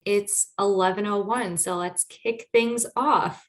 It's 11:01, so let's kick things off.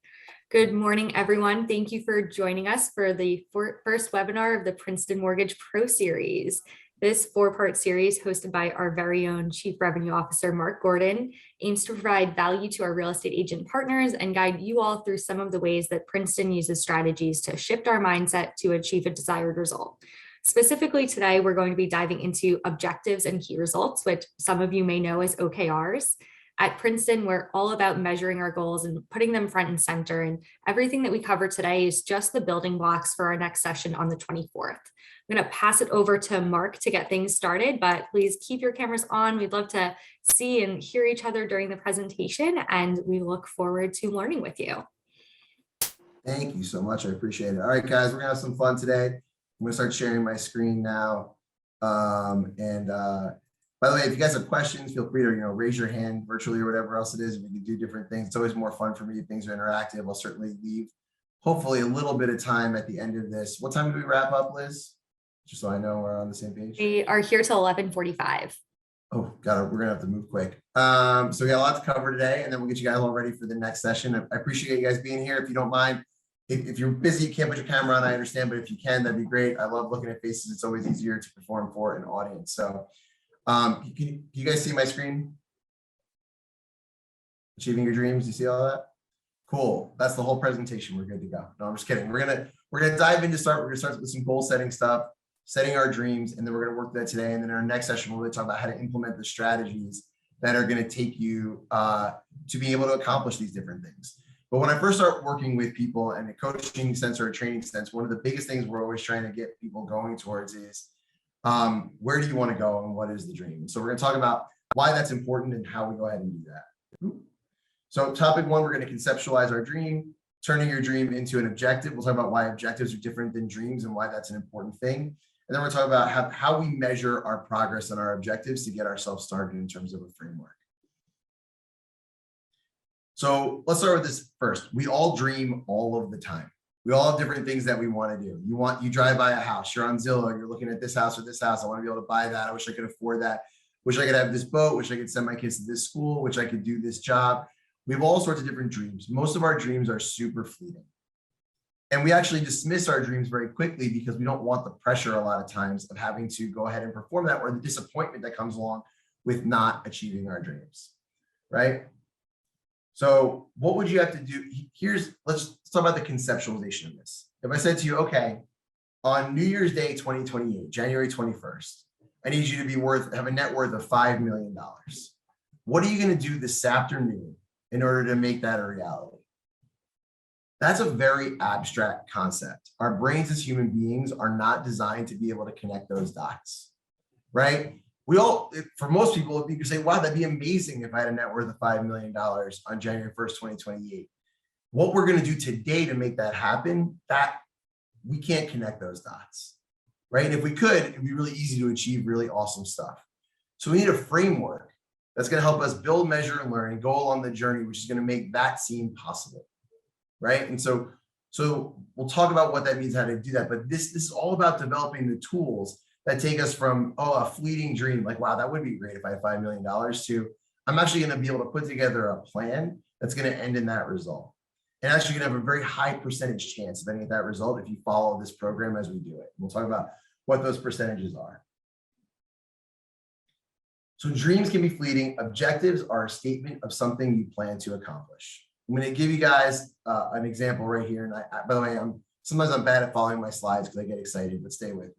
Good morning, everyone. Thank you for joining us for the first webinar of the Princeton Mortgage Pro Series. This four-part series, hosted by our very own Chief Revenue Officer, Mark Gordon, aims to provide value to our real estate agent partners and guide you all through some of the ways that Princeton uses strategies to shift our mindset to achieve a desired result. Specifically today, we're going to be diving into objectives and key results, which some of you may know as OKRs. At Princeton, we're all about measuring our goals and putting them front and center. And everything that we cover today is just the building blocks for our next session on the 24th. I'm going to pass it over to Mark to get things started, but please keep your cameras on. We'd love to see and hear each other during the presentation, and we look forward to learning with you. Thank you so much. I appreciate it. All right, guys, we're going to have some fun today. I'm going to start sharing my screen now. By the way, if you guys have questions, feel free to raise your hand virtually or whatever else it is. We can do different things. It's always more fun for me if things are interactive. I'll certainly leave hopefully a little bit of time at the end of this. What time do we wrap up, Liz? Just so I know we're on the same page. We are here till 11:45. Oh, got it. We're gonna have to move quick. So we got a lot to cover today, and then we'll get you guys all ready for the next session. I appreciate you guys being here. If you don't mind, if you're busy, you can't put your camera on, I understand, but if you can, that'd be great. I love looking at faces. It's always easier to perform for an audience. So can you guys see my screen? Achieving your dreams, you see all that? Cool. That's the whole presentation. We're good to go. No, I'm just kidding. We're gonna dive into We're gonna start with some goal setting stuff, setting our dreams, and then we're gonna work that today. And then in our next session, we're gonna talk about how to implement the strategies that are gonna take you to be able to accomplish these different things. But when I first start working with people in a coaching sense or a training sense, one of the biggest things we're always trying to get people going towards is where do you want to go and what is the dream? So we're going to talk about why that's important and how we go ahead and do that. So topic one, we're going to conceptualize our dream, turning your dream into an objective. We'll talk about why objectives are different than dreams and why that's an important thing. And then we're talking about how we measure our progress on our objectives to get ourselves started in terms of a framework. So let's start with this first. We all dream all of the time. We all have different things that we want to do. You drive by a house, you're on Zillow, you're looking at this house or this house. I want to be able to buy that. I wish I could afford that. Wish I could have this boat. Wish I could send my kids to this school. Wish I could do this job. We have all sorts of different dreams. Most of our dreams are super fleeting. And we actually dismiss our dreams very quickly because we don't want the pressure a lot of times of having to go ahead and perform that, or the disappointment that comes along with not achieving our dreams, right? So what would you have to do? Let's talk about the conceptualization of this. If I said to you, okay, on New Year's Day, 2028, January 21st, I need you to have a net worth of $5 million. What are you going to do this afternoon in order to make that a reality? That's a very abstract concept. Our brains as human beings are not designed to be able to connect those dots, right? For most people, you could say, wow, that'd be amazing if I had a net worth of $5 million on January 1st, 2028. What we're going to do today to make that happen, that we can't connect those dots, right? And if we could, it'd be really easy to achieve really awesome stuff. So we need a framework that's going to help us build, measure, and learn and go along the journey, which is going to make that seem possible, right? And so we'll talk about what that means, how to do that. But this is all about developing the tools that take us from, a fleeting dream, like, wow, that would be great if I had $5 million, to I'm actually going to be able to put together a plan that's going to end in that result. And actually going to have a very high percentage chance of ending at that result if you follow this program as we do it. We'll talk about what those percentages are. So dreams can be fleeting. Objectives are a statement of something you plan to accomplish. I'm going to give you guys an example right here. And by the way, sometimes I'm bad at following my slides because I get excited, but stay with me.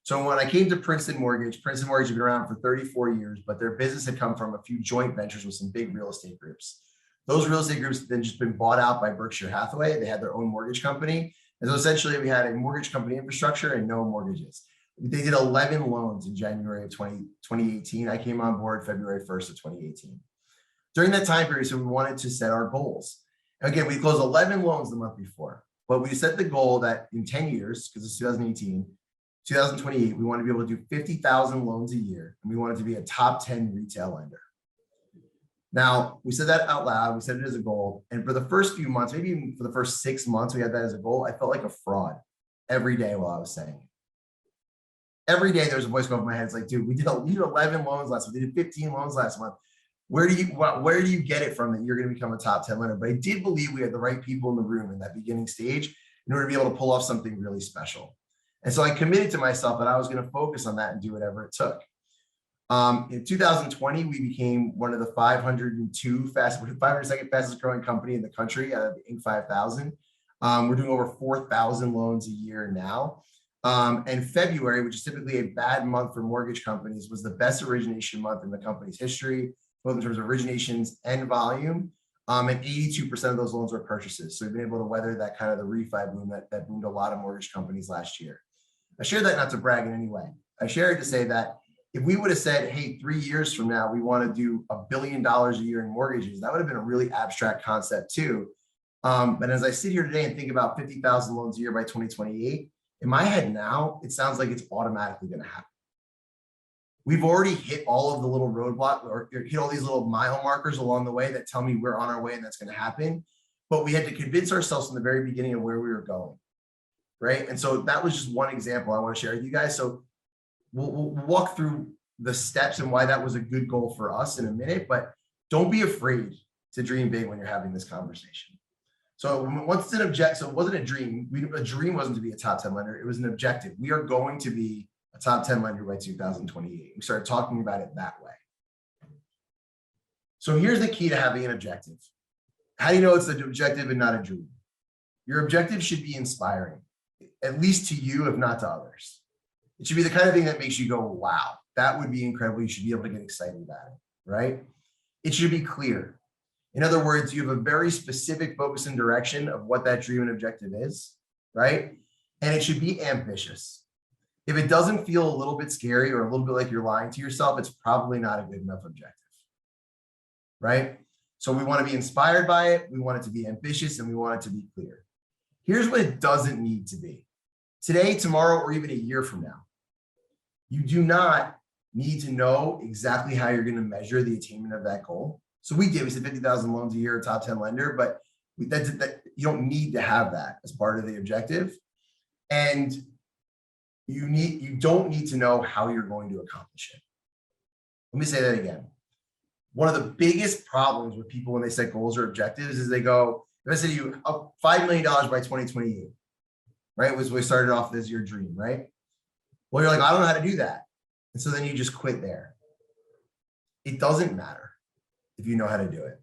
So when I came to Princeton Mortgage has been around for 34 years, but their business had come from a few joint ventures with some big real estate groups. Those real estate groups had then just been bought out by Berkshire Hathaway. They had their own mortgage company. And so essentially we had a mortgage company infrastructure and no mortgages. They did 11 loans in January of 2018. I came on board February 1st of 2018. During that time period, so we wanted to set our goals. And again, we closed 11 loans the month before, but we set the goal that in 10 years, because it's 2018, 2028, we want to be able to do 50,000 loans a year, and we wanted to be a top 10 retail lender. Now, we said that out loud, we set it as a goal, and for the first few months, maybe even for the first 6 months, we had that as a goal. I felt like a fraud every day while I was saying it. Every day there was a voice going over my head. It's like, dude, we did 11 loans last month. We did 15 loans last month. where do you get it from that you're going to become a top 10 lender? But I did believe we had the right people in the room in that beginning stage in order to be able to pull off something really special. And so I committed to myself that I was going to focus on that and do whatever it took. In 2020, we became one of the 502nd fastest growing company in the country out of the Inc. 5000. We're doing over 4,000 loans a year now. And February, which is typically a bad month for mortgage companies, was the best origination month in the company's history, both in terms of originations and volume. And 82% of those loans were purchases. So we've been able to weather that kind of the refi boom that boomed a lot of mortgage companies last year. I share that not to brag in any way. I share it to say that if we would have said, hey, 3 years from now, we want to do $1 billion a year in mortgages, that would have been a really abstract concept too. But as I sit here today and think about 50,000 loans a year by 2028, in my head now, it sounds like it's automatically going to happen. We've already hit all of the little roadblocks or hit all these little mile markers along the way that tell me we're on our way and that's going to happen. But we had to convince ourselves from the very beginning of where we were going. Right. And so that was just one example I want to share with you guys. So we'll walk through the steps and why that was a good goal for us in a minute, but don't be afraid to dream big when you're having this conversation. So once it's an objective, so it wasn't a dream. A dream wasn't to be a top 10 lender. It was an objective. We are going to be a top 10 lender by 2028. We started talking about it that way. So here's the key to having an objective. How do you know it's an objective and not a dream? Your objective should be inspiring, at least to you, if not to others. It should be the kind of thing that makes you go, wow, that would be incredible. You should be able to get excited about it, right? It should be clear. In other words, you have a very specific focus and direction of what that dream and objective is, right? And it should be ambitious. If it doesn't feel a little bit scary or a little bit like you're lying to yourself, it's probably not a good enough objective, right? So we want to be inspired by it. We want it to be ambitious and we want it to be clear. Here's what it doesn't need to be. Today, tomorrow, or even a year from now, you do not need to know exactly how you're going to measure the attainment of that goal. So we said 50,000 loans a year, top 10 lender, but that you don't need to have that as part of the objective. And you don't need to know how you're going to accomplish it. Let me say that again. One of the biggest problems with people when they set goals or objectives is they go, if I say to you, $5 million by 2028, right? Was we started off as your dream, right? Well, you're like, I don't know how to do that. And so then you just quit there. It doesn't matter if you know how to do it,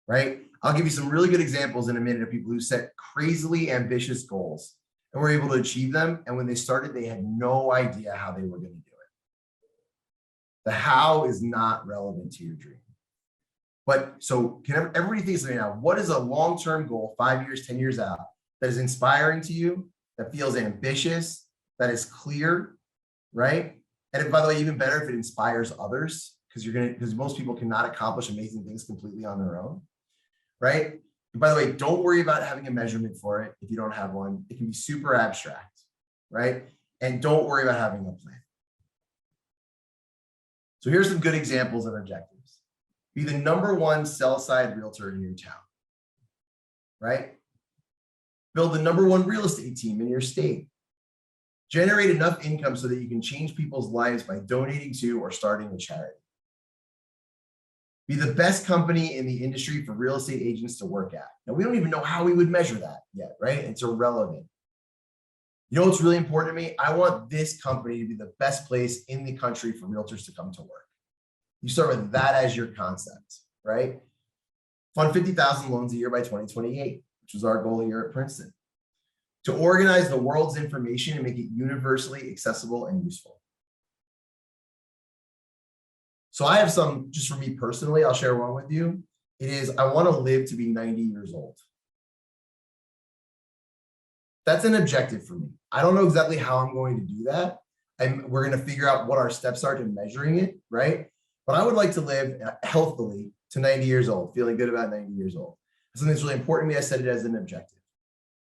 right? I'll give you some really good examples in a minute of people who set crazily ambitious goals and were able to achieve them. And when they started, they had no idea how they were going to do it. The how is not relevant to your dream. But so can everybody think of now, what is a long-term goal, 5 years, 10 years out, that is inspiring to you, that feels ambitious, that is clear, right? And by the way, even better if it inspires others, because most people cannot accomplish amazing things completely on their own, right? And by the way, don't worry about having a measurement for it if you don't have one. It can be super abstract, right? And don't worry about having a plan. So here's some good examples of objectives. Be the #1 sell-side realtor in your town, right? Build the #1 real estate team in your state. Generate enough income so that you can change people's lives by donating to or starting a charity. Be the best company in the industry for real estate agents to work at. Now, we don't even know how we would measure that yet, right? It's irrelevant. You know what's really important to me? I want this company to be the best place in the country for realtors to come to work. You start with that as your concept, right? Fund 50,000 loans a year by 2028, which was our goal here at Princeton. To organize the world's information and make it universally accessible and useful. So I have some, just for me personally, I'll share one with you. It is, I want to live to be 90 years old. That's an objective for me. I don't know exactly how I'm going to do that. And we're going to figure out what our steps are to measuring it, right? But I would like to live healthily to 90 years old, feeling good about 90 years old. Something that's really important to me, I set it as an objective,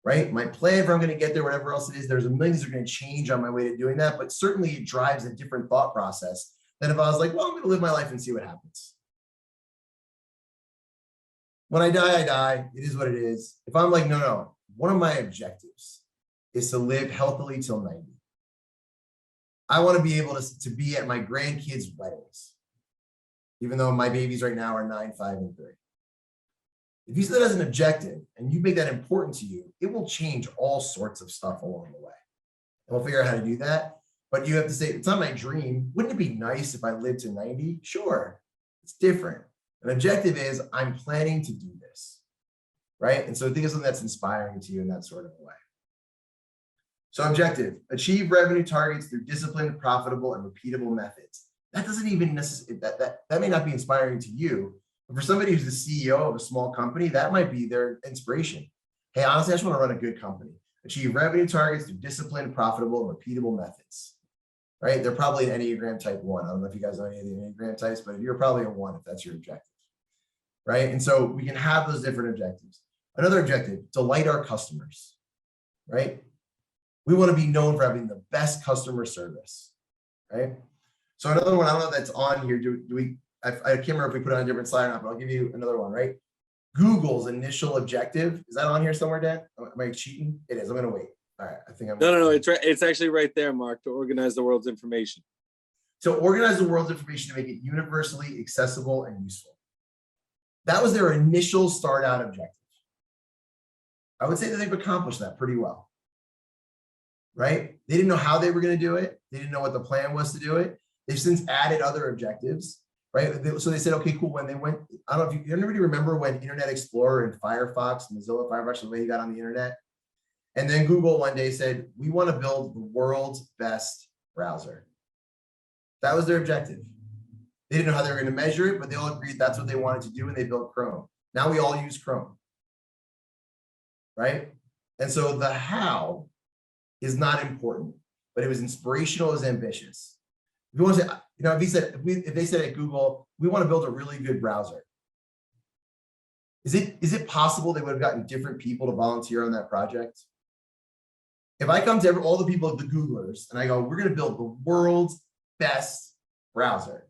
right? My plan for I'm going to get there, whatever else it is, there's a million things that are going to change on my way to doing that, but certainly it drives a different thought process than if I was like, well, I'm going to live my life and see what happens. When I die, I die. It is what it is. If I'm like, no, one of my objectives is to live healthily till 90. I want to be able to be at my grandkids' weddings. even though my babies right now are 9, 5, and 3. If you set that as an objective and you make that important to you, it will change all sorts of stuff along the way. And we'll figure out how to do that. But you have to say, it's not my dream. Wouldn't it be nice if I lived to 90? Sure, it's different. An objective is I'm planning to do this, right? And so think of something that's inspiring to you in that sort of a way. So objective, achieve revenue targets through disciplined, profitable, and repeatable methods. That doesn't even necessarily, that may not be inspiring to you, but for somebody who's the CEO of a small company, that might be their inspiration. Hey, honestly, I just want to run a good company. Achieve revenue targets through disciplined, profitable, and repeatable methods, right? They're probably an Enneagram type 1. I don't know if you guys know any of the Enneagram types, but you're probably a 1 if that's your objective, right? And so we can have those different objectives. Another objective, delight our customers, right? We want to be known for having the best customer service, right? So another one, I don't know if that's on here. Do we, I can't remember if we put it on a different slide or not, but I'll give you another one, right? Google's initial objective, is that on here somewhere, Dan? Am I cheating? It is, I'm gonna wait. All right, I think I'm- No, it's right. It's actually right there, Mark, to organize the world's information. So organize the world's information to make it universally accessible and useful. That was their initial start out objective. I would say that they've accomplished that pretty well, right? They didn't know how they were gonna do it. They didn't know what the plan was to do it. They've since added other objectives, right? So they said, okay, cool. When they went, I don't know if anybody remember when Internet Explorer and Firefox, Mozilla Firefox, the way you got on the internet. And then Google one day said, we want to build the world's best browser. That was their objective. They didn't know how they were going to measure it, but they all agreed that's what they wanted to do, and they built Chrome. Now we all use Chrome, right? And so the how is not important, but it was inspirational, it was ambitious. If you want to say, you know, if they said at Google, we want to build a really good browser. Is it possible they would have gotten different people to volunteer on that project? If I come to all the people, the Googlers, and I go, we're going to build the world's best browser.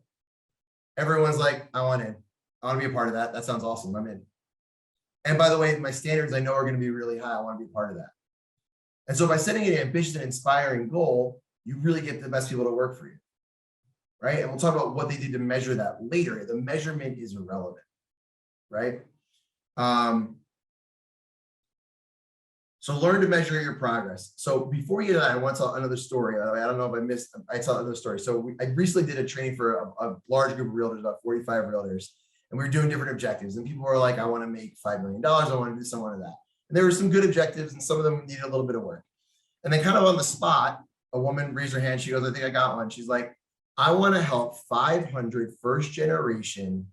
Everyone's like, I want in. I want to be a part of that. That sounds awesome. I'm in. And by the way, my standards I know are going to be really high. I want to be a part of that. And so by setting an ambitious and inspiring goal, you really get the best people to work for you, right? And we'll talk about what they did to measure that later. The measurement is irrelevant, right? So learn to measure your progress. So before you do that, I want to tell another story. I don't know if I tell another story. So I recently did a training for a large group of realtors, about 45 realtors, and we were doing different objectives. And people were like, I want to make $5 million. I want to do some of that. And there were some good objectives, and some of them needed a little bit of work. And then kind of on the spot, a woman raised her hand. She goes, I think I got one. She's like, I want to help 500 first generation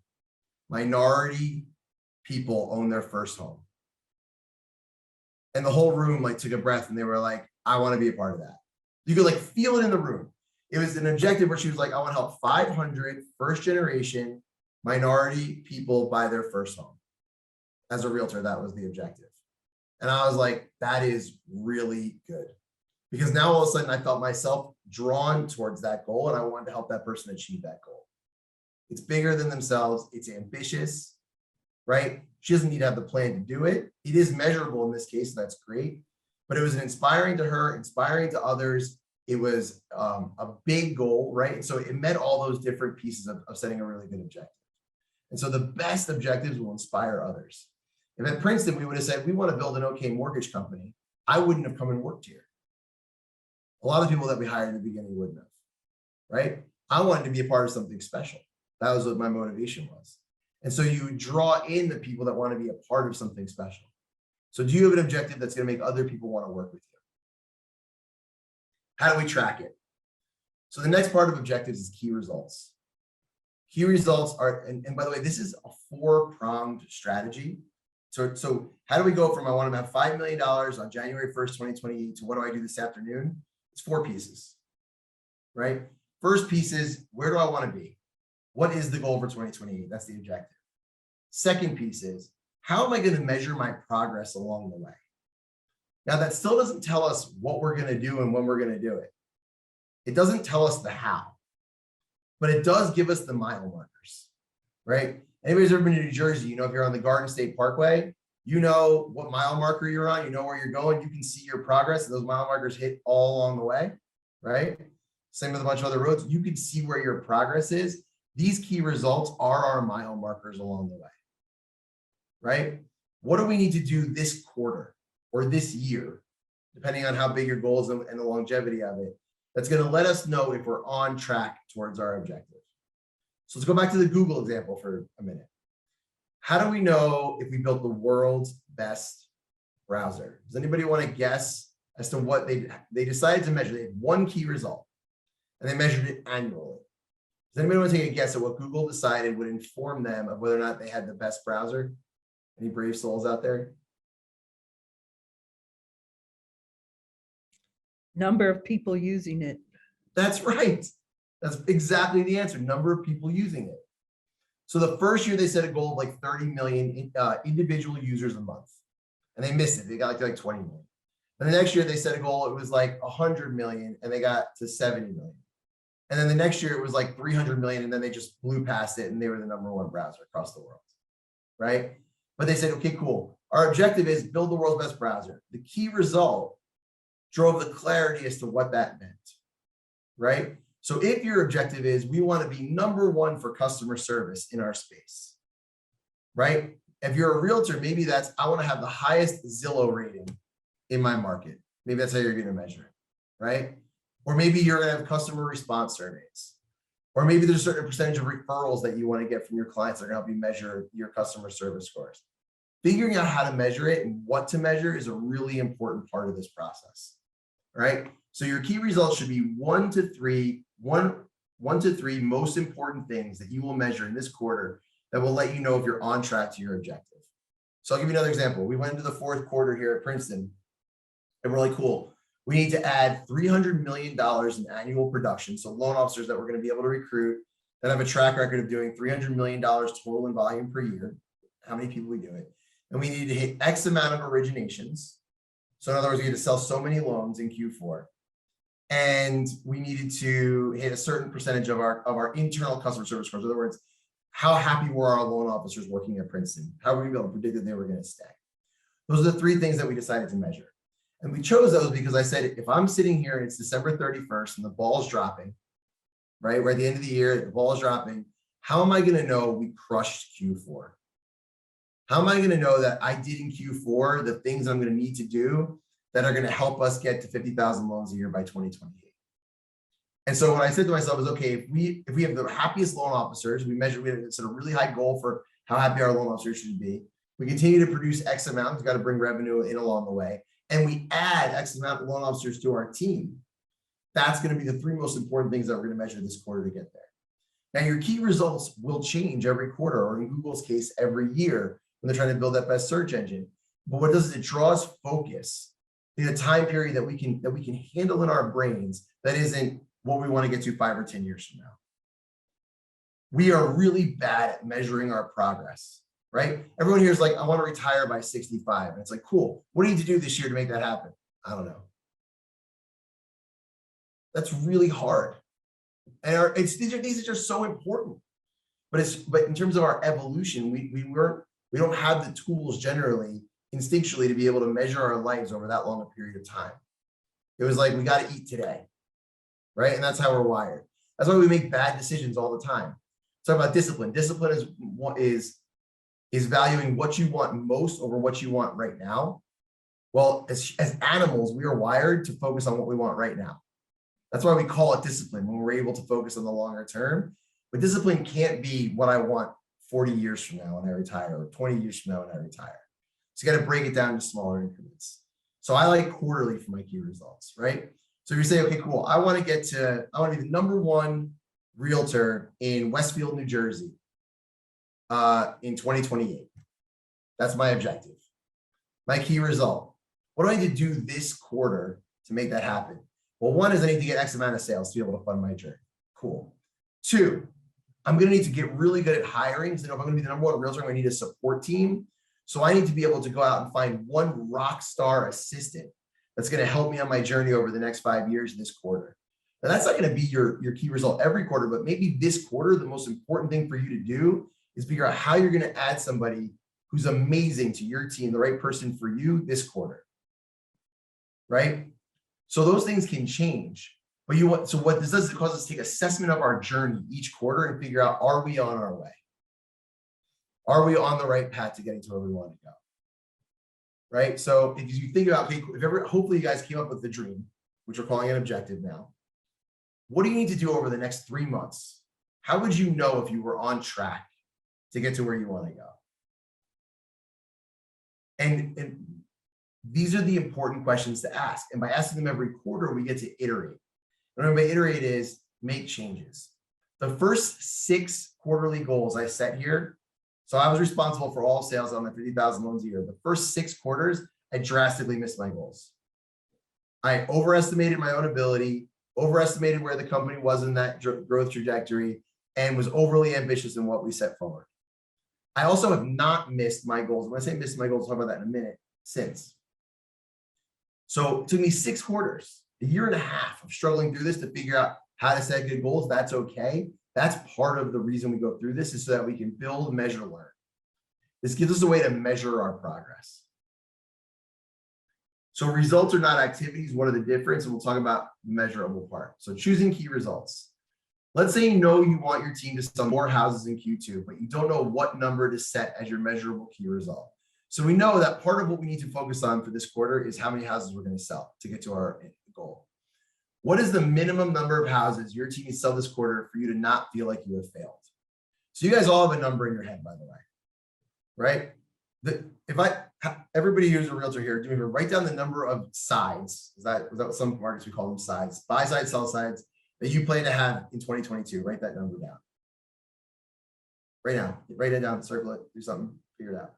minority people own their first home. And the whole room like took a breath, and they were like, I want to be a part of that. You could like feel it in the room. It was an objective where she was like, I want to help 500 first generation minority people buy their first home. As a realtor, that was the objective. And I was like, that is really good. Because now all of a sudden I felt myself drawn towards that goal, and I wanted to help that person achieve that goal. It's bigger than themselves. It's ambitious, right? She doesn't need to have the plan to do it. It is measurable in this case, and that's great. But it was inspiring to her, inspiring to others. It was a big goal, right? And so it met all those different pieces of setting a really good objective. And so the best objectives will inspire others. If at Princeton, we would have said, we want to build an okay mortgage company, I wouldn't have come and worked here. A lot of people that we hired in the beginning wouldn't have, right? I wanted to be a part of something special. That was what my motivation was. And so you draw in the people that want to be a part of something special. So do you have an objective that's going to make other people want to work with you? How do we track it? So the next part of objectives is key results. Key results are, and by the way, this is a 4-pronged strategy. So how do we go from I want to have $5 million on January 1st, 2028 to what do I do this afternoon? It's 4 pieces, right? First piece is, where do I want to be? What is the goal for 2028? That's the objective. Second piece is, how am I going to measure my progress along the way? Now, that still doesn't tell us what we're going to do and when we're going to do it. It doesn't tell us the how, but it does give us the mile markers, right? Anybody's ever been to New Jersey, you know, if you're on the Garden State Parkway, you know what mile marker you're on, you know where you're going, you can see your progress, and those mile markers hit all along the way, right? Same with a bunch of other roads. You can see where your progress is. These key results are our mile markers along the way, right? What do we need to do this quarter or this year, depending on how big your goals and the longevity of it, that's going to let us know if we're on track towards our objective. So let's go back to the Google example for a minute. How do we know if we built the world's best browser? Does anybody want to guess as to what they decided to measure? They had one key result and they measured it annually. Does anybody want to take a guess at what Google decided would inform them of whether or not they had the best browser? Any brave souls out there? Number of people using it. That's right. That's exactly the answer. Number of people using it. So the first year they set a goal of like 30 million individual users a month, and they missed it. They got like 20 million. And the next year they set a goal, it was like 100 million, and they got to 70 million. And then the next year it was like 300 million, and then they just blew past it, and they were the #1 browser across the world, right? But they said, okay, cool. Our objective is build the world's best browser. The key result drove the clarity as to what that meant, right? So if your objective is we want to be #1 for customer service in our space, right? If you're a realtor, maybe that's, I want to have the highest Zillow rating in my market. Maybe that's how you're going to measure it, right? Or maybe you're going to have customer response surveys. Or maybe there's a certain percentage of referrals that you want to get from your clients that are going to help you measure your customer service scores. Figuring out how to measure it and what to measure is a really important part of this process, right? So your key results should be one to three most important things that you will measure in this quarter that will let you know if you're on track to your objective. So I'll give you another example. We went into the fourth quarter here at Princeton, and we're like, cool. We need to add $300 million in annual production. So loan officers that we're going to be able to recruit that have a track record of doing $300 million total in volume per year. How many people we do it? And we need to hit X amount of originations. So in other words, we had to sell so many loans in Q4. And we needed to hit a certain percentage of our internal customer service scores. In other words, how happy were our loan officers working at Princeton? How were we able to predict that they were going to stay? Those are the three things that we decided to measure. And we chose those because I said, if I'm sitting here and it's December 31st and the ball is dropping, right? We're at the end of the year, the ball is dropping. How am I going to know we crushed Q4? How am I going to know that I did in Q4 the things I'm going to need to do that are going to help us get to 50,000 loans a year by 2028? And so what I said to myself is, okay, if we have the happiest loan officers, we set a really high goal for how happy our loan officers should be. We continue to produce X amount, we've got to bring revenue in along the way. And we add X amount of loan officers to our team. That's going to be the three most important things that we're going to measure this quarter to get there. Now, your key results will change every quarter, or in Google's case, every year when they're trying to build that best search engine. But what it does is it draws focus in a time period that we can handle in our brains that isn't what we want to get to 5 or 10 years from now. We are really bad at measuring our progress, right? Everyone here is like, I want to retire by 65. And it's like, cool. What do you need to do this year to make that happen? I don't know. That's really hard. And these are just so important. But in terms of our evolution, we don't have the tools generally instinctually to be able to measure our lives over that long a period of time. It was like, we got to eat today, right? And that's how we're wired. That's why we make bad decisions all the time. Talk about discipline. Discipline is valuing what you want most over what you want right now. Well, as animals, we are wired to focus on what we want right now. That's why we call it discipline, when we're able to focus on the longer term. But discipline can't be what I want 40 years from now when I retire, or 20 years from now when I retire. So you got to break it down to smaller increments. So I like quarterly for my key results, right? So if you say, okay, cool, I want to be the #1 realtor in Westfield, New Jersey in 2028. That's my objective. My key result. What do I need to do this quarter to make that happen? Well, one is I need to get X amount of sales to be able to fund my journey. Cool. 2, I'm going to need to get really good at hiring. So if I'm going to be the #1 realtor, I'm going to need a support team. So I need to be able to go out and find one rock star assistant that's going to help me on my journey over the next 5 years this quarter. Now, that's not going to be your key result every quarter, but maybe this quarter, the most important thing for you to do is figure out how you're going to add somebody who's amazing to your team, the right person for you this quarter, right? So those things can change. But so what this does is it causes us to take assessment of our journey each quarter and figure out, are we on our way? Are we on the right path to getting to where we want to go? Right? So if you think about, okay, hopefully you guys came up with the dream, which we're calling an objective now. What do you need to do over the next 3 months? How would you know if you were on track to get to where you want to go? And these are the important questions to ask. And by asking them every quarter, we get to iterate. What I mean by iterate is make changes. The first 6 quarterly goals I set here, so I was responsible for all sales on the 50,000 loans a year. The first 6 quarters, I drastically missed my goals. I overestimated my own ability, overestimated where the company was in that growth trajectory, and was overly ambitious in what we set forward. I also have not missed my goals. When I say missed my goals, I'll talk about that in a minute, since. So it took me 6 quarters, a year and a half of struggling through this to figure out how to set good goals. That's okay. That's part of the reason we go through this, is so that we can build, measure, learn. This gives us a way to measure our progress. So results are not activities. What are the difference? And we'll talk about the measurable part. So choosing key results. Let's say you know you want your team to sell more houses in Q2, but you don't know what number to set as your measurable key result. So we know that part of what we need to focus on for this quarter is how many houses we're going to sell to get to our goal. What is the minimum number of houses your team needs to sell this quarter for you to not feel like you have failed? So you guys all have a number in your head, by the way, right? Everybody who's a realtor here, do me a favor, write down the number of sides. Is that what some markets we call them, sides? Buy side, sell sides that you plan to have in 2022. Write that number down. Right now, write it down, circle it, do something, figure it out.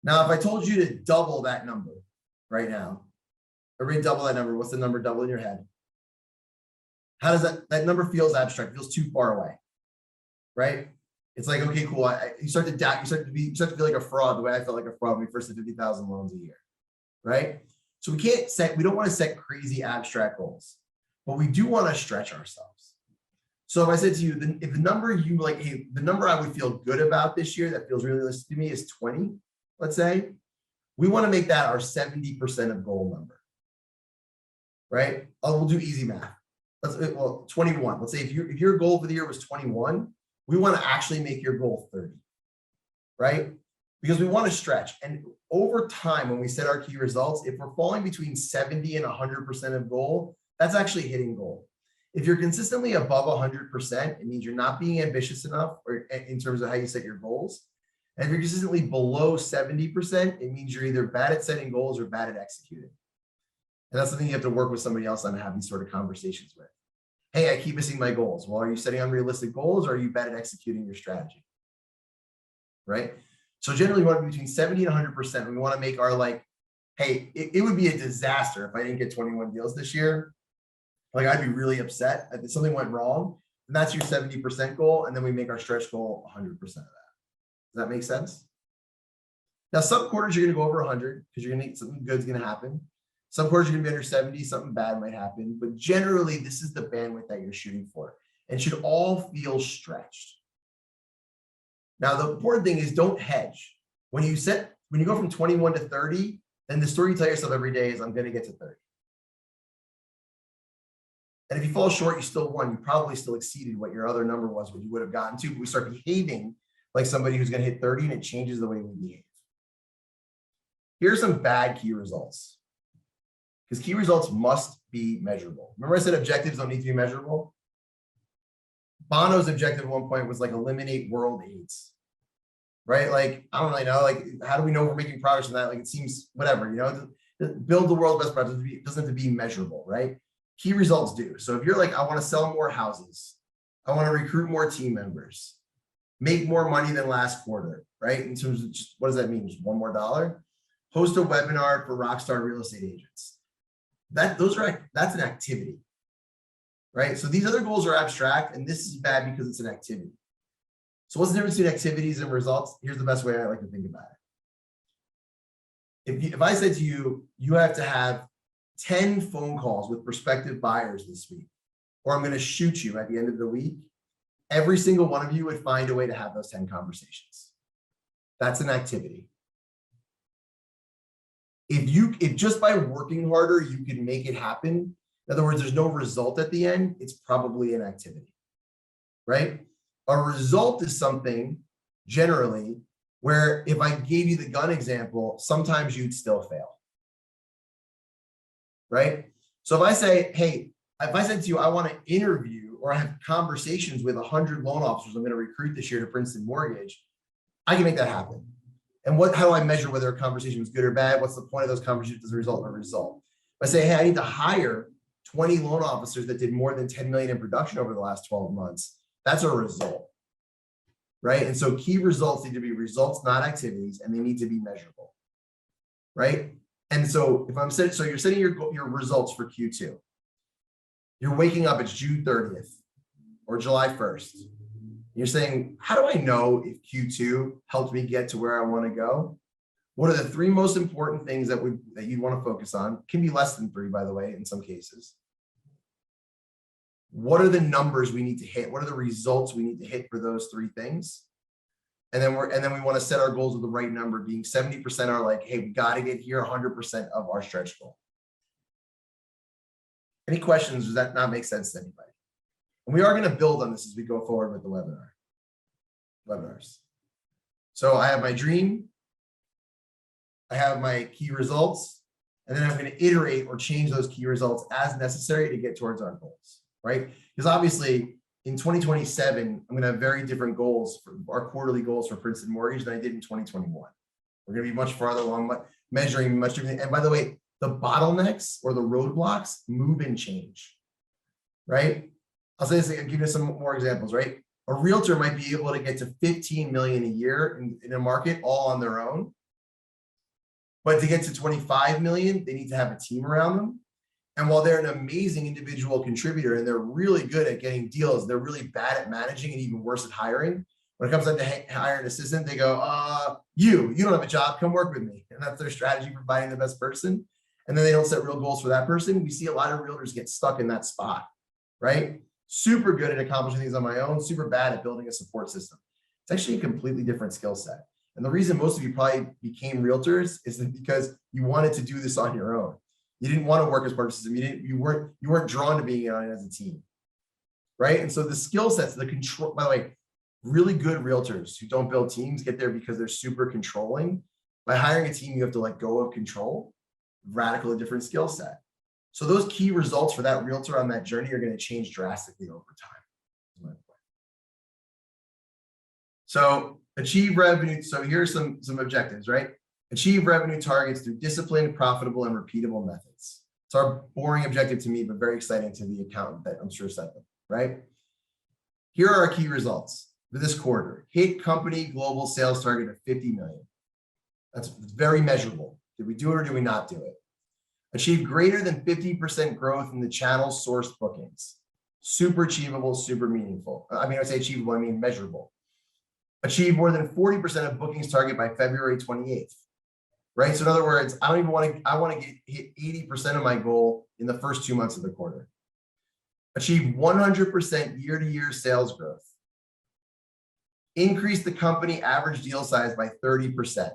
Now, if I told you to double that number right now, everybody double that number. What's the number double in your head? How does that number feels abstract, feels too far away, right? It's like, okay, cool. You start to doubt, you start to feel like a fraud, the way I felt like a fraud when we first did 50,000 loans a year, right? So we don't want to set crazy abstract goals, but we do want to stretch ourselves. So if I said to you, if the number you like, hey, the number I would feel good about this year that feels realistic to me is 20, let's say, we want to make that our 70% of goal number, right? We'll do easy math. 21. Let's say if your goal for the year was 21, we want to actually make your goal 30, right? Because we want to stretch. And over time, when we set our key results, if we're falling between 70 and 100% of goal, that's actually hitting goal. If you're consistently above 100%, it means you're not being ambitious enough, or in terms of how you set your goals. And if you're consistently below 70%, it means you're either bad at setting goals or bad at executing. And that's something you have to work with somebody else on and have these sort of conversations with. Hey, I keep missing my goals. Well, are you setting unrealistic goals, or are you bad at executing your strategy? Right? So generally we want to be between 70 and 100%. We want to make our hey, it would be a disaster if I didn't get 21 deals this year. Like, I'd be really upset if something went wrong. And that's your 70% goal. And then we make our stretch goal 100% of that. Does that make sense? Now, some quarters you're going to go over 100 because you're going to need something good's going to happen. Some quarters you're going to be under 70, something bad might happen. But generally, this is the bandwidth that you're shooting for. And it should all feel stretched. Now, the important thing is don't hedge. When you go from 21 to 30, then the story you tell yourself every day is, I'm going to get to 30. And if you fall short, you still won. You probably still exceeded what your other number was, what you would have gotten to. But we start behaving like somebody who's going to hit 30, and it changes the way we behave. Here's some bad key results. Because key results must be measurable. Remember I said objectives don't need to be measurable? Bono's objective at one point was eliminate world AIDS. Right? I don't really know. How do we know we're making progress in that? It seems whatever, build the world best practice. It doesn't have to be measurable, right? Key results do. So if you're I want to sell more houses, I want to recruit more team members, make more money than last quarter, right? In terms of just, what does that mean? Just $1 more? Host a webinar for rockstar real estate agents. That's an activity, right? So these other goals are abstract, and this is bad because it's an activity. So what's the difference between activities and results? Here's the best way I like to think about it. If I said to you, you have to have 10 phone calls with prospective buyers this week, or I'm going to shoot you at the end of the week, every single one of you would find a way to have those 10 conversations. That's an activity. If just by working harder, you can make it happen, In other words, there's no result at the end. It's probably an activity, right? A result is something generally where if I gave you the gun example, sometimes you'd still fail, right? So if I say, hey, if I said to you, I want to interview or have conversations with 100 loan officers I'm going to recruit this year to Princeton Mortgage, I can make that happen. And how do I measure whether a conversation was good or bad? What's the point of those conversations as a result of a result? If I say, hey, I need to hire 20 loan officers that did more than 10 million in production over the last 12 months, that's a result, right? And so key results need to be results, not activities, and they need to be measurable, right? And so if I'm setting, so you're setting your results for Q2. You're waking up, it's June 30th or July 1st. You're saying, how do I know if Q2 helped me get to where I want to go? What are the three most important things that you'd want to focus on? Can be less than three, by the way, in some cases. What are the numbers we need to hit? What are the results we need to hit for those three things? And then we want to set our goals with the right number, being 70% are like, hey, we got to get here, 100% of our stretch goal. Any questions? Does that not make sense to anybody? And we are going to build on this as we go forward with the webinars. So I have my dream, I have my key results, and then I'm going to iterate or change those key results as necessary to get towards our goals, right? Because obviously in 2027, I'm going to have very different goals for our quarterly goals for Princeton Mortgage than I did in 2021. We're going to be much farther along, measuring much different. And by the way, the bottlenecks or the roadblocks move and change, right? I'll say this, I'll give you some more examples, right? A realtor might be able to get to 15 million a year in a market all on their own. But to get to 25 million, they need to have a team around them. And while they're an amazing individual contributor and they're really good at getting deals, they're really bad at managing and even worse at hiring. When it comes time to hire an assistant, they go, you don't have a job, come work with me. And that's their strategy for finding the best person. And then they don't set real goals for that person. We see a lot of realtors get stuck in that spot, right? Super good at accomplishing things on my own, super bad at building a support system. It's actually a completely different skill set. And the reason most of you probably became realtors is that because you wanted to do this on your own. You didn't want to work as part of a system. You weren't drawn to being on it as a team, right? And so the skill sets, the control, by the way, really good realtors who don't build teams get there because they're super controlling. By hiring a team, you have to let go of control, radically different skill set. So those key results for that realtor on that journey are going to change drastically over time. So achieve revenue. So here's some objectives, right? Achieve revenue targets through disciplined, profitable, and repeatable methods. It's our boring objective to me, but very exciting to the accountant that I'm sure set them, right? Here are our key results for this quarter. Hit company global sales target of 50 million. That's very measurable. Did we do it or did we not do it? Achieve greater than 50% growth in the channel sourced bookings. Super achievable, super meaningful. I mean, I say achievable, I mean measurable. Achieve more than 40% of bookings target by February 28th, right? So in other words, I want to hit 80% of my goal in the first 2 months of the quarter. Achieve 100% year-to-year sales growth. Increase the company average deal size by 30%.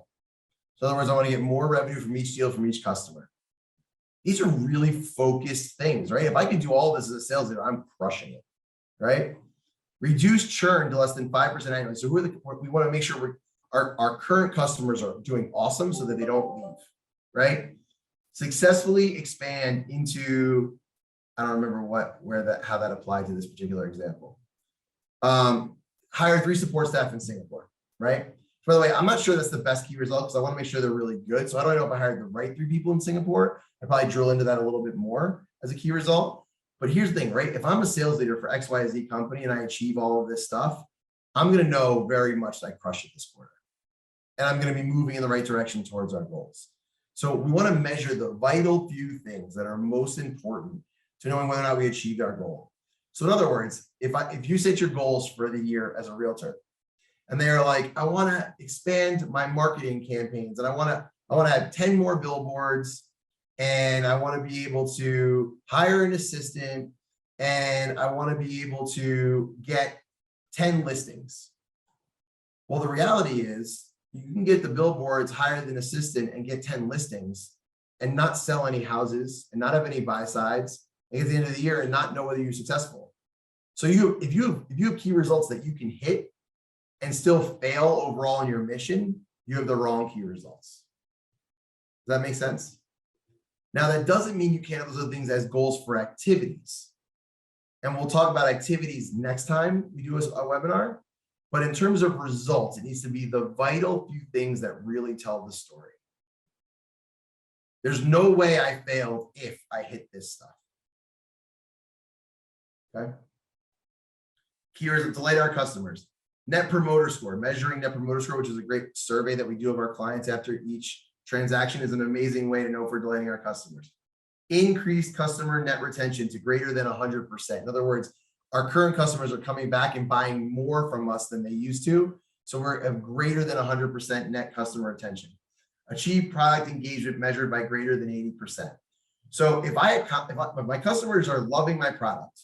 So in other words, I want to get more revenue from each deal from each customer. These are really focused things, right? If I could do all this as a sales leader, I'm crushing it, right? Reduce churn to less than 5% annually. So we want to make sure our current customers are doing awesome so that they don't leave, right? Successfully expand into, I don't remember how that applied to this particular example. Hire 3 support staff in Singapore, right? By the way, I'm not sure that's the best key result because I want to make sure they're really good. So I don't know if I hired the right 3 people in Singapore. I probably drill into that a little bit more as a key result. But here's the thing, right? If I'm a sales leader for XYZ company and I achieve all of this stuff, I'm going to know very much that I crushed it this quarter. And I'm going to be moving in the right direction towards our goals. So we want to measure the vital few things that are most important to knowing whether or not we achieved our goal. So in other words, if you set your goals for the year as a realtor, and they're like, I want to expand my marketing campaigns, and I want to have 10 more billboards, and I want to be able to hire an assistant, and I want to be able to get 10 listings. Well, the reality is you can get the billboards, hire an assistant, and get 10 listings and not sell any houses and not have any buy sides at the end of the year and not know whether you're successful. So if you have key results that you can hit and still fail overall in your mission, you have the wrong key results. Does that make sense? Now, that doesn't mean you can't have those other things as goals for activities. And we'll talk about activities next time we do a webinar. But in terms of results, it needs to be the vital few things that really tell the story. There's no way I failed if I hit this stuff. Okay. Key words that delight our customers. Net promoter score, measuring net promoter score, which is a great survey that we do of our clients after each transaction, is an amazing way to know if we're delighting our customers. Increased customer net retention to greater than 100%. In other words, our current customers are coming back and buying more from us than they used to. So we're at greater than 100% net customer retention. Achieve product engagement measured by greater than 80%. So if my customers are loving my product,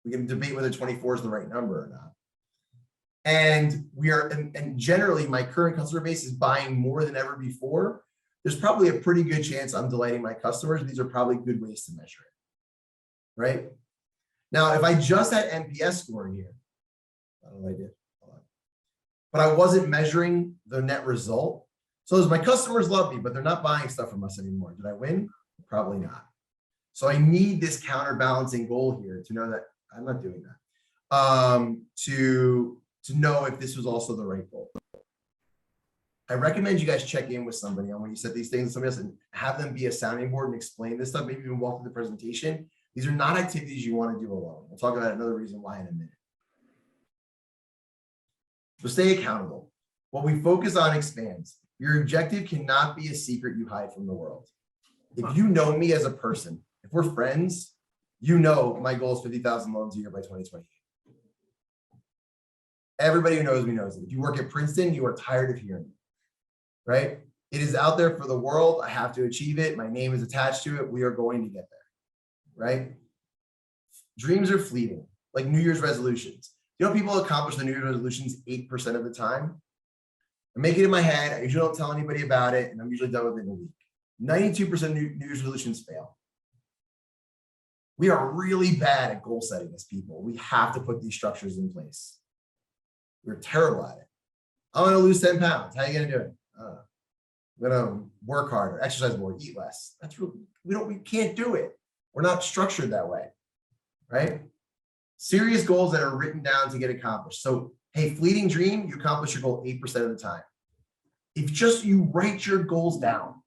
we can debate whether 24 is the right number or not. And generally my current customer base is buying more than ever before. There's probably a pretty good chance I'm delighting my customers. These are probably good ways to measure it, right? Now, if I just had NPS score in here, I don't know what I did, but I wasn't measuring the net result. So my customers love me, but they're not buying stuff from us anymore. Did I win? Probably not. So I need this counterbalancing goal here to know that I'm not doing that, to know if this was also the right goal. I recommend you guys check in with somebody on when you set these things, somebody else, and have them be a sounding board and explain this stuff, maybe even walk through the presentation. These are not activities you want to do alone. We'll talk about another reason why in a minute. So stay accountable. What we focus on expands. Your objective cannot be a secret you hide from the world. If you know me as a person, if we're friends, you know my goal is 50,000 loans a year by 2028. Everybody who knows me knows it. If you work at Princeton, you are tired of hearing it, right? It is out there for the world. I have to achieve it. My name is attached to it. We are going to get there, right? Dreams are fleeting, like New Year's resolutions. You know, people accomplish the New Year's resolutions 8% of the time. I make it in my head. I usually don't tell anybody about it, and I'm usually done within a week. 92% of New Year's resolutions fail. We are really bad at goal setting as people. We have to put these structures in place. We're terrible at it. I'm going to lose 10 pounds. How are you going to do it? I'm going to work harder, exercise more, eat less. That's really, we can't do it. We're not structured that way, right? Serious goals that are written down to get accomplished. So, hey, fleeting dream, you accomplish your goal 8% of the time. If just you write your goals down,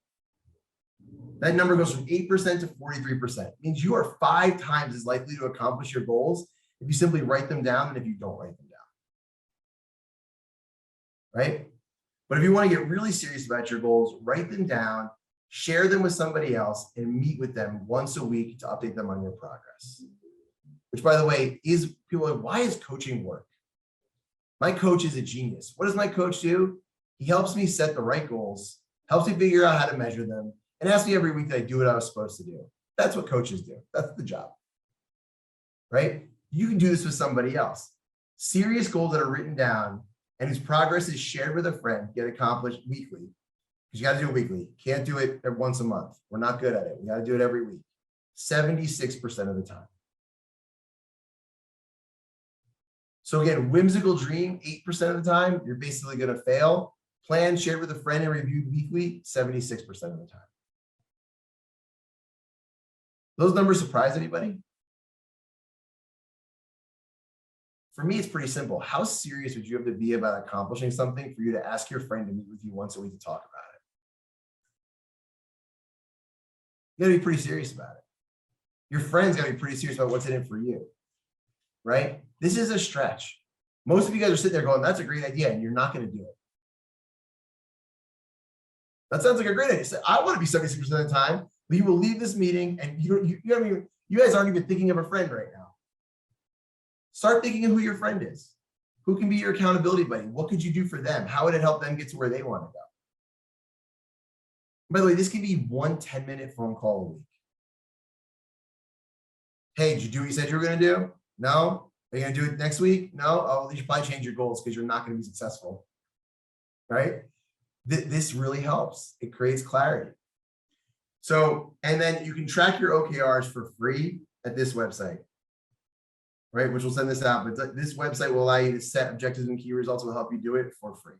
that number goes from 8% to 43%. It means you are 5 times as likely to accomplish your goals if you simply write them down than if you don't write them down, right? But if you want to get really serious about your goals, write them down, share them with somebody else, and meet with them once a week to update them on your progress. Which, by the way, is people are like, why is coaching work? My coach is a genius. What does my coach do? He helps me set the right goals, helps me figure out how to measure them, and asks me every week that I do what I was supposed to do. That's what coaches do. That's the job, right? You can do this with somebody else. Serious goals that are written down and whose progress is shared with a friend get accomplished weekly. Because you got to do it weekly. Can't do it once a month. We're not good at it. We got to do it every week. 76% of the time. So again, whimsical dream, 8% of the time, you're basically going to fail. Plan shared with a friend and reviewed weekly, 76% of the time. Those numbers surprise anybody? For me, it's pretty simple. How serious would you have to be about accomplishing something for you to ask your friend to meet with you once a week to talk about it? You gotta be pretty serious about it. Your friend's gotta be pretty serious about what's in it for you, right? This is a stretch. Most of you guys are sitting there going, that's a great idea, and you're not gonna do it. That sounds like a great idea. So I want to be 76% of the time, but you will leave this meeting and you guys aren't even thinking of a friend right now. Start thinking of who your friend is. Who can be your accountability buddy? What could you do for them? How would it help them get to where they want to go? By the way, this can be 1 10-minute phone call a week. Hey, did you do what you said you were going to do? No? Are you going to do it next week? No? Oh, you should probably change your goals because you're not going to be successful. Right? This really helps. It creates clarity. So, and then you can track your OKRs for free at this website, right? Which will send this out, but this website will allow you to set objectives and key results. Will help you do it for free.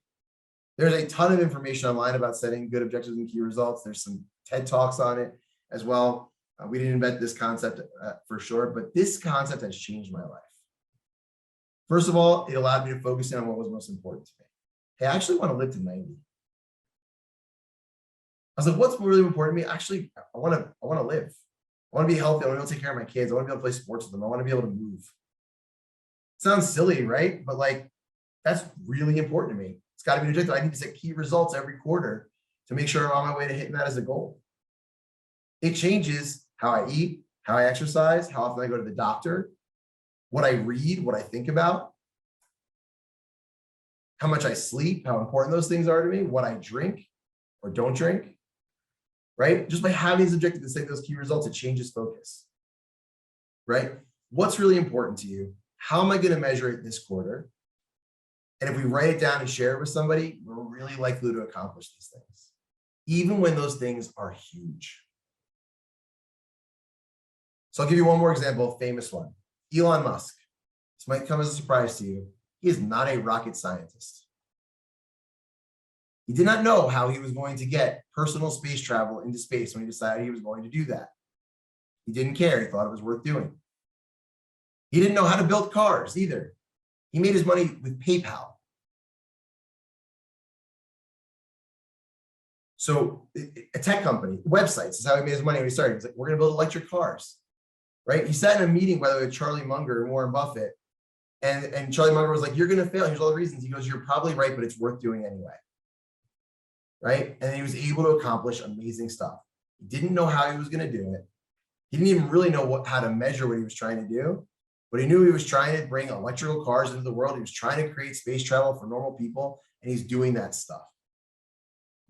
There's a ton of information online about setting good objectives and key results. There's some TED Talks on it as well. We didn't invent this concept for sure, but this concept has changed my life. First of all, it allowed me to focus in on what was most important to me. Hey, I actually want to live to 90. I was like, what's really important to me? Actually, I want to live. I want to be healthy. I want to be able to take care of my kids. I want to be able to play sports with them. I want to be able to move. Sounds silly, right? But like, that's really important to me. It's got to be an objective. I need to set key results every quarter to make sure I'm on my way to hitting that as a goal. It changes how I eat, how I exercise, how often I go to the doctor, what I read, what I think about, how much I sleep, how important those things are to me, what I drink or don't drink, right? Just by having these objectives and setting those key results, it changes focus, right? What's really important to you? How am I going to measure it this quarter? And if we write it down and share it with somebody, we're really likely to accomplish these things, even when those things are huge. So I'll give you one more example, a famous one. Elon Musk. This might come as a surprise to you. He is not a rocket scientist. He did not know how he was going to get personal space travel into space when he decided he was going to do that. He didn't care. He thought it was worth doing. He didn't know how to build cars either. He made his money with PayPal. So a tech company, websites is how he made his money when he started. He's like, we're going to build electric cars, right? He sat in a meeting, by the way, with Charlie Munger and Warren Buffett. And Charlie Munger was like, you're going to fail. Here's all the reasons. He goes, you're probably right, but it's worth doing anyway. Right? And he was able to accomplish amazing stuff. He didn't know how he was going to do it. He didn't even really know how to measure what he was trying to do, but he knew he was trying to bring electrical cars into the world. He was trying to create space travel for normal people, and he's doing that stuff,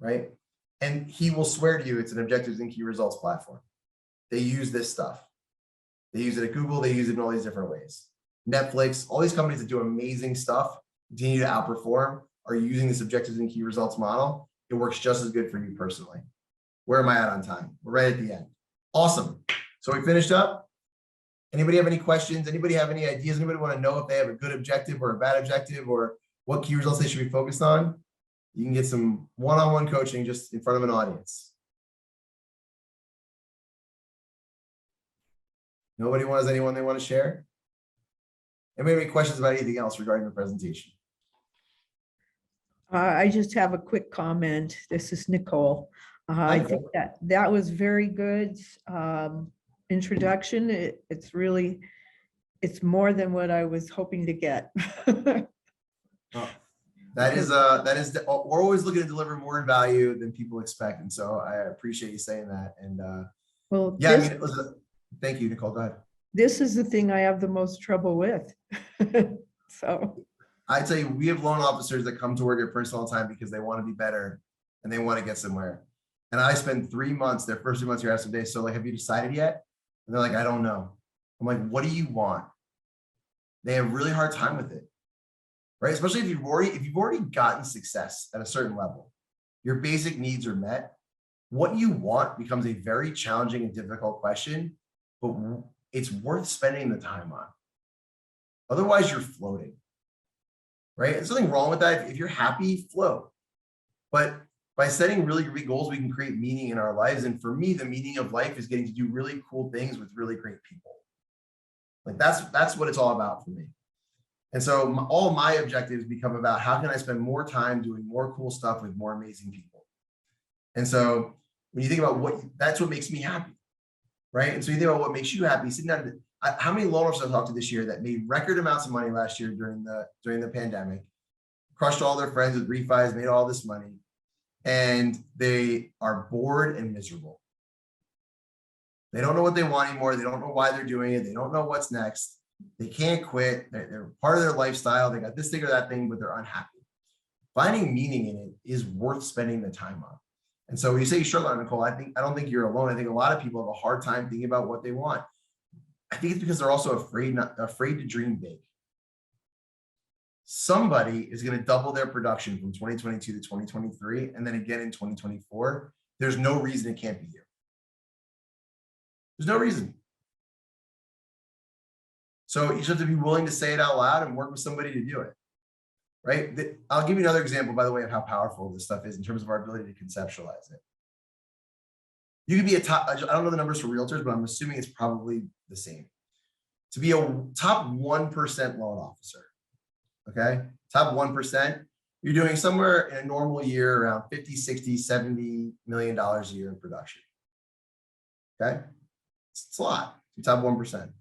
right? And he will swear to you it's an objectives and key results platform. They use this stuff. They use it at Google. They use it in all these different ways. Netflix, all these companies that do amazing stuff, continue to outperform, are using this objectives and key results model. It works just as good for you personally. Where am I at on time? We're right at the end. Awesome. So we finished up. Anybody have any questions? Anybody have any ideas? Anybody want to know if they have a good objective or a bad objective or what key results they should be focused on? You can get some one-on-one coaching just in front of an audience. Nobody has anyone they want to share? Anybody have any questions about anything else regarding the presentation? I just have a quick comment. This is Nicole. I think that was very good introduction. It's more than what I was hoping to get. We're always looking to deliver more value than people expect, and so I appreciate you saying that. And Well, yeah, this, I mean, thank you, Nicole. Go ahead. this is the thing I have the most trouble with. So I tell you, we have loan officers that come to work at Princeton all the time because they want to be better and they want to get somewhere. And I spend 3 months, their first 2 months here, some days. So like, have you decided yet? And they're like, I don't know. I'm like, what do you want? They have a really hard time with it, right? Especially if you've already gotten success at a certain level, your basic needs are met. What you want becomes a very challenging and difficult question, but it's worth spending the time on. Otherwise, you're floating, right? There's nothing wrong with that. If you're happy, float. But by setting really great goals, we can create meaning in our lives. And for me, the meaning of life is getting to do really cool things with really great people. Like that's what it's all about for me. And so all my objectives become about how can I spend more time doing more cool stuff with more amazing people. And so when you think about that's what makes me happy, right? And so you think about what makes you happy, sitting down. How many loan officers I've talked to this year that made record amounts of money last year during the pandemic, crushed all their friends with refis, made all this money, and they are bored and miserable. They don't know what they want anymore. They don't know why they're doing it. They don't know what's next. They can't quit. They're part of their lifestyle. They got this thing or that thing, but they're unhappy. Finding meaning in it is worth spending the time on. And so when you say you struggle, Nicole, I don't think you're alone. I think a lot of people have a hard time thinking about what they want. I think it's because they're also afraid to dream big. Somebody is going to double their production from 2022 to 2023, and then again in 2024. There's no reason it can't be you. There's no reason. So you just have to be willing to say it out loud and work with somebody to do it. Right? I'll give you another example, by the way, of how powerful this stuff is in terms of our ability to conceptualize it. You could be a top, I don't know the numbers for realtors, but I'm assuming it's probably the same. To be a top 1% loan officer, okay? Top 1%, you're doing somewhere in a normal year around 50, 60, $70 million a year in production. Okay? It's a lot, top 1%.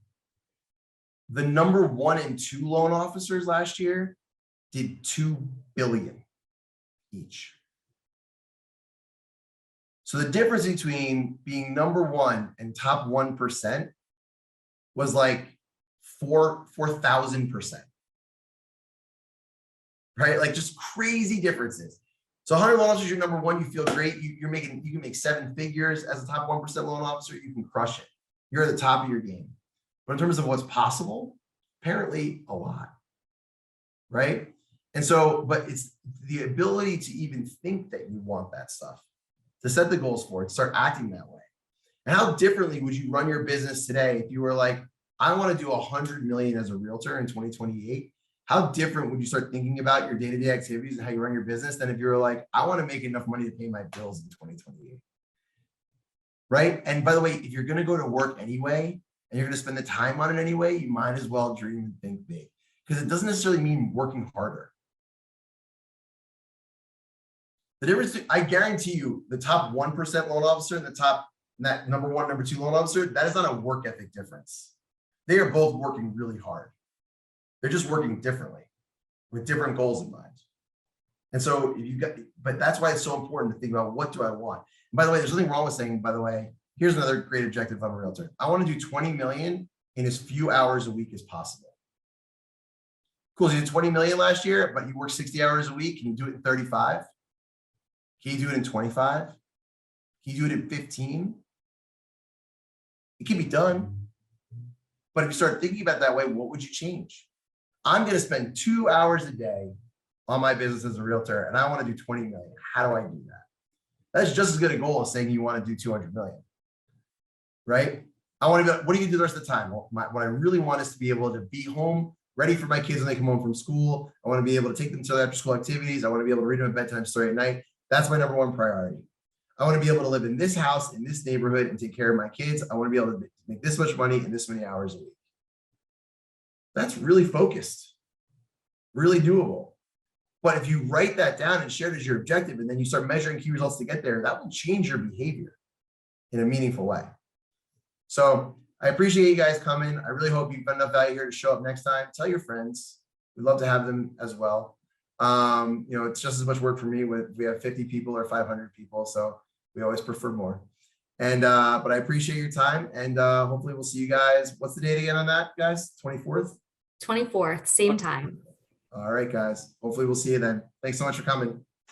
The number 1 and 2 loan officers last year did $2 billion each. So the difference between being number 1 and top 1% was like 4,000%. Right? Like just crazy differences. So 100 loan officers, you're number 1, you feel great. You can make 7 figures as a top 1% loan officer, you can crush it. You're at the top of your game. But in terms of what's possible, apparently a lot. Right? And so, but it's the ability to even think that you want that stuff, to set the goals for it, start acting that way. And how differently would you run your business today if you were like, I want to do 100 million as a realtor in 2028? How different would you start thinking about your day-to-day activities and how you run your business than if you were like, I want to make enough money to pay my bills in 2028? Right? And by the way, if you're going to go to work anyway, and you're going to spend the time on it anyway, you might as well dream and think big, because it doesn't necessarily mean working harder. The difference, I guarantee you, the top 1% loan officer and the top, that number 1, number 2 loan officer, that is not a work ethic difference. They are both working really hard. They're just working differently with different goals in mind. And so if you got, but that's why it's so important to think about, what do I want? And by the way, there's nothing wrong with saying, by the way, here's another great objective if I'm a realtor. I want to do 20 million in as few hours a week as possible. Cool, so you did 20 million last year, but you work 60 hours a week. Can you do it in 35? Can you do it in 25? Can you do it in 15? It can be done. But if you start thinking about it that way, what would you change? I'm going to spend 2 hours a day on my business as a realtor, and I want to do 20 million. How do I do that? That's just as good a goal as saying you want to do 200 million, right? I want to be, what do you do the rest of the time? Well, what I really want is to be able to be home, ready for my kids when they come home from school. I want to be able to take them to their after school activities. I want to be able to read them a bedtime story at night. That's my number 1 priority. I want to be able to live in this house, in this neighborhood, and take care of my kids. I want to be able to make this much money in this many hours a week. That's really focused, really doable. But if you write that down and share it as your objective, and then you start measuring key results to get there, that will change your behavior in a meaningful way. So I appreciate you guys coming. I really hope you've got enough value here to show up next time. Tell your friends. We'd love to have them as well. You know, it's just as much work for me with, we have 50 people or 500 people. So we always prefer more. And, but I appreciate your time, and hopefully we'll see you guys. What's the date again on that, guys? 24th? 24th, same time. All right, guys. Hopefully we'll see you then. Thanks so much for coming.